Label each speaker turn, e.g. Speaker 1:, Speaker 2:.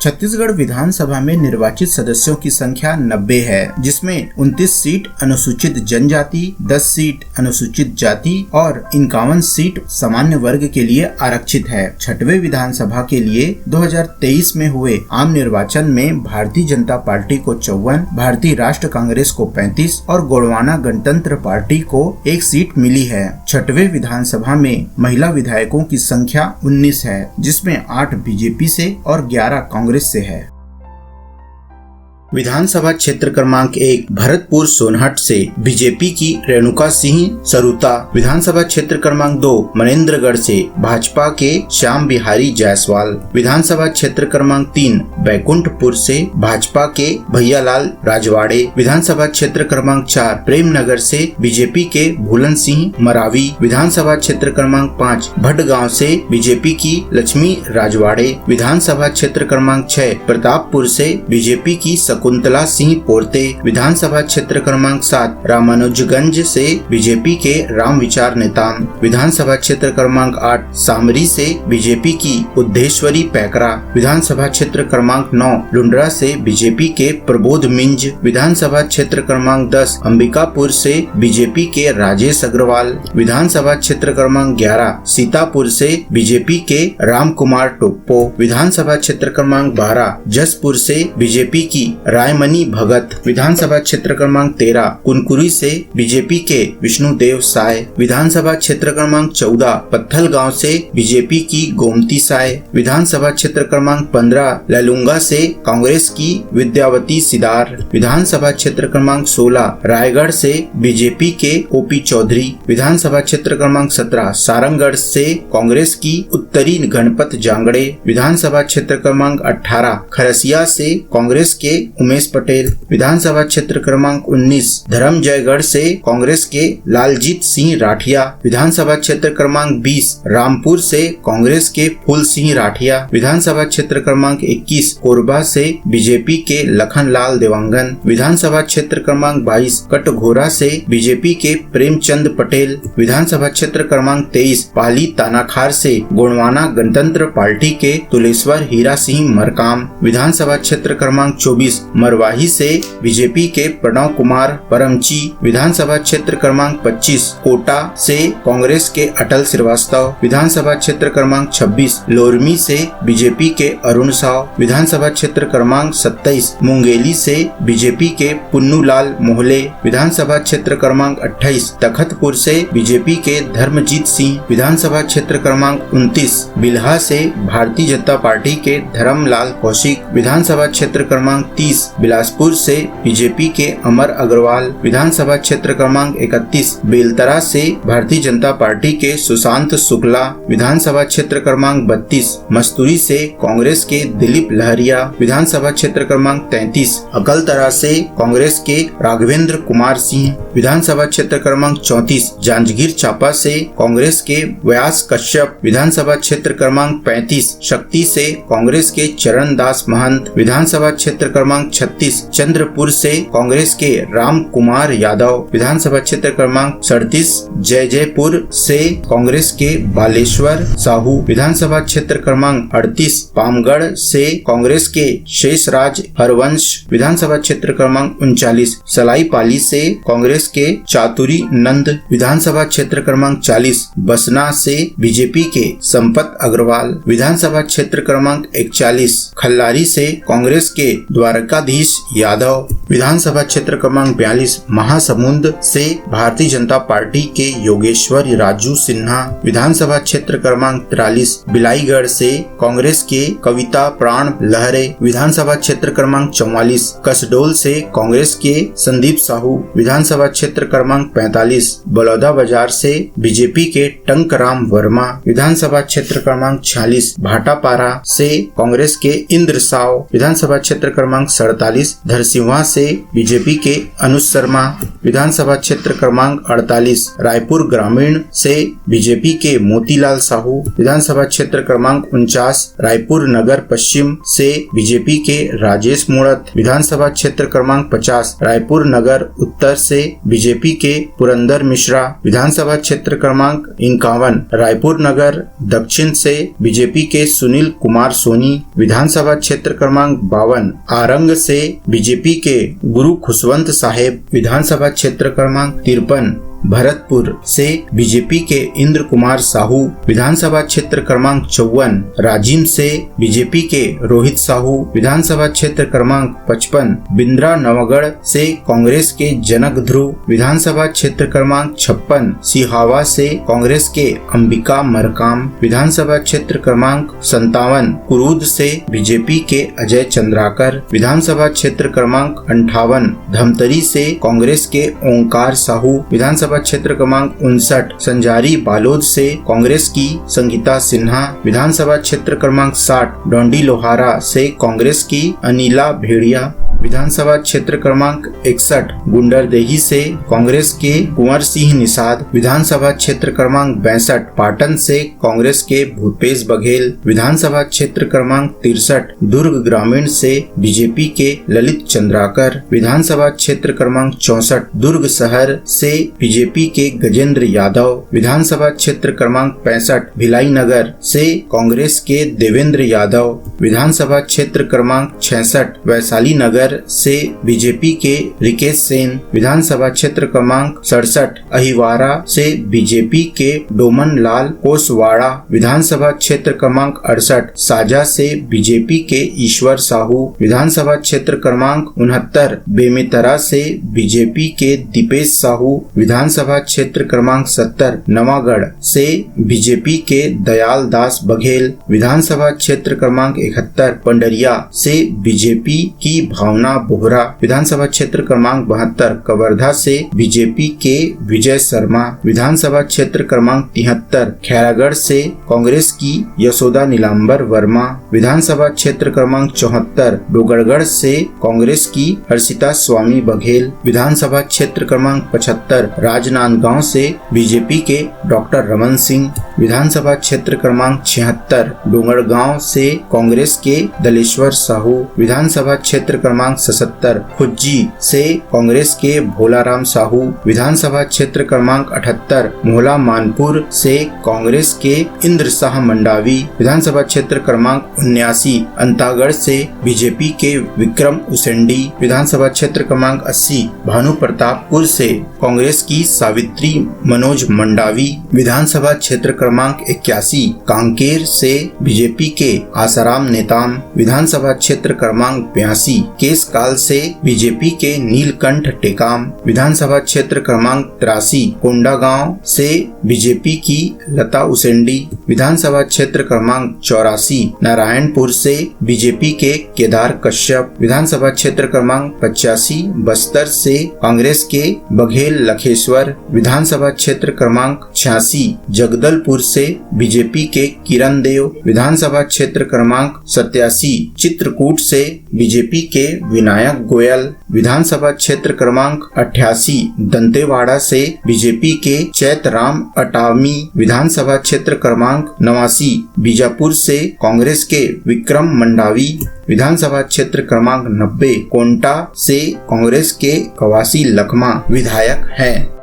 Speaker 1: छत्तीसगढ़ विधानसभा में निर्वाचित सदस्यों की संख्या 90 है, जिसमें 29 सीट अनुसूचित जनजाति, 10 सीट अनुसूचित जाति और 51 सीट सामान्य वर्ग के लिए आरक्षित है। छठवें विधानसभा के लिए 2023 में हुए आम निर्वाचन में भारतीय जनता पार्टी को 54, भारतीय राष्ट्र कांग्रेस को 35 और गोंडवाना गणतंत्र पार्टी को 1 सीट मिली है। छठवें विधानसभा में महिला विधायकों की संख्या 19 है, जिसमें 8 बीजेपी से और 11 कांग्रेस से है। विधानसभा क्षेत्र क्रमांक 1 भरतपुर सोनहट से बीजेपी की रेणुका सिंह सरुता, विधानसभा क्षेत्र क्रमांक 2 मनेन्द्रगढ़ से भाजपा के श्याम बिहारी जायसवाल, विधानसभा क्षेत्र क्रमांक 3 बैकुंठपुर से भाजपा के भैयालाल राजवाड़े, विधानसभा क्षेत्र क्रमांक 4 प्रेमनगर से बीजेपी के भूलन सिंह मरावी, विधानसभा क्षेत्र क्रमांक 5 भटगांव से बीजेपी की लक्ष्मी राजवाड़े, विधानसभा क्षेत्र क्रमांक 6 प्रतापपुर से बीजेपी की कुंतला सिंह पोरते, विधानसभा क्षेत्र क्रमांक 7 रामानुजगंज से बीजेपी के राम विचार नेताम, विधानसभा क्षेत्र क्रमांक 8 सामरी से बीजेपी की उद्धेश्वरी पैकरा, विधानसभा क्षेत्र क्रमांक 9 लुंड्रा से बीजेपी के प्रबोध मिंज, विधानसभा क्षेत्र क्रमांक 10 अंबिकापुर से बीजेपी के राजेश अग्रवाल, विधानसभा क्षेत्र क्रमांक 11 सीतापुर से बीजेपी के राम कुमार टोप्पो, विधानसभा क्षेत्र क्रमांक 12 जसपुर से बीजेपी की रायमणि भगत, विधानसभा क्षेत्र क्रमांक 13 कुनकुरी से बीजेपी के विष्णुदेव साय, विधानसभा क्षेत्र क्रमांक 14 पत्थलगांव से बीजेपी की गोमती साय, विधानसभा क्षेत्र क्रमांक 15 ललुंगा से कांग्रेस की विद्यावती सिदार, विधानसभा क्षेत्र क्रमांक 16 रायगढ़ से बीजेपी के ओपी चौधरी, विधानसभा क्षेत्र क्रमांक 17 सारंगगढ़ से कांग्रेस की उत्तरी गणपत जांगड़े, विधानसभा क्षेत्र क्रमांक 18 खरसिया से कांग्रेस के उमेश पटेल, विधानसभा क्षेत्र क्रमांक 19 धर्मजयगढ़ से कांग्रेस के लालजीत सिंह राठिया, विधानसभा क्षेत्र क्रमांक 20 रामपुर से कांग्रेस के फूल सिंह राठिया, विधानसभा क्षेत्र क्रमांक 21 कोरबा से बीजेपी के लखनलाल देवांगन, विधानसभा क्षेत्र क्रमांक 22 कटघोरा से बीजेपी के प्रेमचंद पटेल, विधानसभा क्षेत्र क्रमांक 23 पाली तानाखार से गोंडवाना गणतंत्र पार्टी के तुलेश्वर हीरा सिंह मरकाम, विधानसभा क्षेत्र क्रमांक 24 मरवाही से बीजेपी के प्रणव कुमार परमची, विधानसभा क्षेत्र क्रमांक 25 कोटा से कांग्रेस के अटल श्रीवास्तव, विधानसभा क्षेत्र क्रमांक 26 लोरमी से बीजेपी के अरुण साव, विधानसभा क्षेत्र क्रमांक 27 मुंगेली से बीजेपी के पुन्नूलाल मोहले, विधानसभा क्षेत्र क्रमांक 28 तखतपुर से बीजेपी के धर्मजीत सिंह, विधानसभा क्षेत्र क्रमांक 29 बिल्हा से भारतीय जनता पार्टी के धर्मलाल कौशिक, विधानसभा क्षेत्र क्रमांक 30 बिलासपुर से बीजेपी के अमर अग्रवाल, विधानसभा क्षेत्र क्रमांक 31 बेलतरा से भारतीय जनता पार्टी के सुशांत शुक्ला, विधानसभा क्षेत्र क्रमांक 32 मस्तूरी से कांग्रेस के दिलीप लहरिया, विधानसभा क्षेत्र क्रमांक 33 अकलतरा से कांग्रेस के राघवेंद्र कुमार सिंह, विधानसभा क्षेत्र क्रमांक 34 जांजगीर चांपा से कांग्रेस के व्यास कश्यप, विधानसभा क्षेत्र क्रमांक 35 शक्ति से कांग्रेस के चरण दास महंत, विधानसभा क्षेत्र क्रमांक 36 चंद्रपुर से कांग्रेस के राम कुमार यादव, विधानसभा क्षेत्र क्रमांक 37 जयजयपुर से कांग्रेस के बालेश्वर साहू, विधानसभा क्षेत्र क्रमांक 38 पामगढ़ से कांग्रेस के शेषराज हरवंश, विधानसभा क्षेत्र क्रमांक 39 सलाईपाली से कांग्रेस के चातुरी नंद, विधानसभा क्षेत्र क्रमांक 40 बसना से बीजेपी के संपत अग्रवाल, विधानसभा क्षेत्र क्रमांक 41 खल्लारी से कांग्रेस के द्वारकाधीश यादव, विधानसभा क्षेत्र क्रमांक 42 महासमुंद से भारतीय जनता पार्टी के योगेश्वर राजू सिन्हा, विधानसभा क्षेत्र क्रमांक 43 बिलाईगढ़ से कांग्रेस के कविता प्राण लहरे, विधानसभा क्षेत्र क्रमांक 44 कसडोल से कांग्रेस के संदीप साहू, विधानसभा क्षेत्र क्रमांक 45 बलौदा बाजार से बीजेपी के टंकराम वर्मा, विधानसभा क्षेत्र क्रमांक 46 भाटापारा से कांग्रेस के इंद्र साव, विधानसभा क्षेत्र क्रमांक 67 48 धरसिंवा से बीजेपी के अनुज शर्मा, विधानसभा क्षेत्र क्रमांक 48 रायपुर ग्रामीण से बीजेपी के मोतीलाल साहू, विधानसभा क्षेत्र क्रमांक 49 रायपुर नगर पश्चिम से बीजेपी के राजेश मोड़त, विधानसभा क्षेत्र क्रमांक 50 रायपुर नगर उत्तर से बीजेपी के पुरंदर मिश्रा, विधानसभा क्षेत्र क्रमांक 51 रायपुर नगर दक्षिण से बीजेपी के सुनील कुमार सोनी, विधानसभा क्षेत्र क्रमांक 52 आरंग से बीजेपी के गुरु खुशवंत साहेब, विधानसभा क्षेत्र क्रमांक 53 भरतपुर से बीजेपी के इंद्र कुमार साहू, विधानसभा क्षेत्र क्रमांक 54 राजिम से बीजेपी के रोहित साहू, विधानसभा क्षेत्र क्रमांक 55 बिंद्रा नवगढ़ से कांग्रेस के जनक ध्रुव, विधानसभा क्षेत्र क्रमांक 56 सिहावा से कांग्रेस के अंबिका मरकाम, विधानसभा क्षेत्र क्रमांक 57 कुरूद से बीजेपी के अजय चंद्राकर, विधानसभा क्षेत्र क्रमांक 58 धमतरी से कांग्रेस के ओंकार साहू, विधानसभा क्षेत्र क्रमांक 59 संजारी बालोद से कांग्रेस की संगीता सिन्हा, विधानसभा क्षेत्र क्रमांक 60 डोंडी लोहारा से कांग्रेस की अनिला भेड़िया, विधानसभा क्षेत्र क्रमांक 61 गुंडरदेही से कांग्रेस के कुंवर सिंह निषाद, विधानसभा क्षेत्र क्रमांक 62 पाटन से कांग्रेस के भूपेश बघेल, विधानसभा क्षेत्र क्रमांक 63 दुर्ग ग्रामीण से बीजेपी के ललित चंद्राकर, विधानसभा क्षेत्र क्रमांक 64 दुर्ग शहर से बीजेपी के गजेंद्र यादव, विधानसभा क्षेत्र क्रमांक 65 भिलाई नगर से कांग्रेस के देवेंद्र यादव, विधानसभा क्षेत्र क्रमांक 66 वैशाली नगर से बीजेपी के रिकेश सेन, विधानसभा क्षेत्र क्रमांक 67 अहिवारा से बीजेपी के डोमन लाल कोसवाड़ा, विधानसभा क्षेत्र क्रमांक 68 साजा से बीजेपी के ईश्वर साहू, विधानसभा क्षेत्र क्रमांक 69 बेमेतरा से बीजेपी के दीपेश साहू, विधानसभा क्षेत्र क्रमांक 70 नवागढ़ से बीजेपी के दयाल दास बघेल, विधानसभा क्षेत्र क्रमांक 71 पंडरिया से बीजेपी की भावना बोहरा, विधानसभा क्षेत्र क्रमांक 72 कवर्धा से बीजेपी के विजय शर्मा, विधानसभा क्षेत्र क्रमांक 73 खैरागढ़ से कांग्रेस की यशोदा नीलांबर वर्मा, विधानसभा क्षेत्र क्रमांक 74 डोगरगढ़ से कांग्रेस की हर्षिता स्वामी बघेल, विधानसभा क्षेत्र क्रमांक 75 राजनांदगांव से बीजेपी के डॉक्टर रमन सिंह, विधानसभा क्षेत्र क्रमांक 76 डोंगरगांव से कांग्रेस के दलेश्वर साहू, विधानसभा क्षेत्र क्रमांक 77 खुज्जी से कांग्रेस के भोलाराम साहू, विधानसभा क्षेत्र क्रमांक 78 मोहला मानपुर से कांग्रेस के इंद्र शाह मंडावी, विधानसभा क्षेत्र क्रमांक 79 अंतागढ़ से बीजेपी के विक्रम उसेंडी, विधानसभा क्षेत्र क्रमांक 80 भानु प्रतापपुर से कांग्रेस की सावित्री मनोज मंडावी, विधानसभा क्षेत्र क्रमांक 81 कांकेर से बीजेपी के आसाराम नेताम, विधानसभा क्षेत्र क्रमांक 82 केसकाल से बीजेपी के नीलकंठ टेकाम, विधानसभा क्षेत्र क्रमांक 83 कोंडागांव से बीजेपी की लता उसेंडी, विधानसभा क्षेत्र क्रमांक 84 नारायणपुर से बीजेपी के केदार कश्यप, विधानसभा क्षेत्र क्रमांक 85 बस्तर से कांग्रेस के बघेल लखेश्वर, विधानसभा क्षेत्र क्रमांक 86 जगदलपुर से बीजेपी के किरण देव, विधानसभा क्षेत्र क्रमांक 87 चित्रकूट से बीजेपी के विनायक गोयल, विधानसभा क्षेत्र क्रमांक 88 दंतेवाड़ा से बीजेपी के चैतराम अटामी, विधानसभा क्षेत्र क्रमांक 89 बीजापुर से कांग्रेस के विक्रम मंडावी, विधानसभा क्षेत्र क्रमांक 90 कोंटा से कांग्रेस के कवासी लखमा विधायक हैं।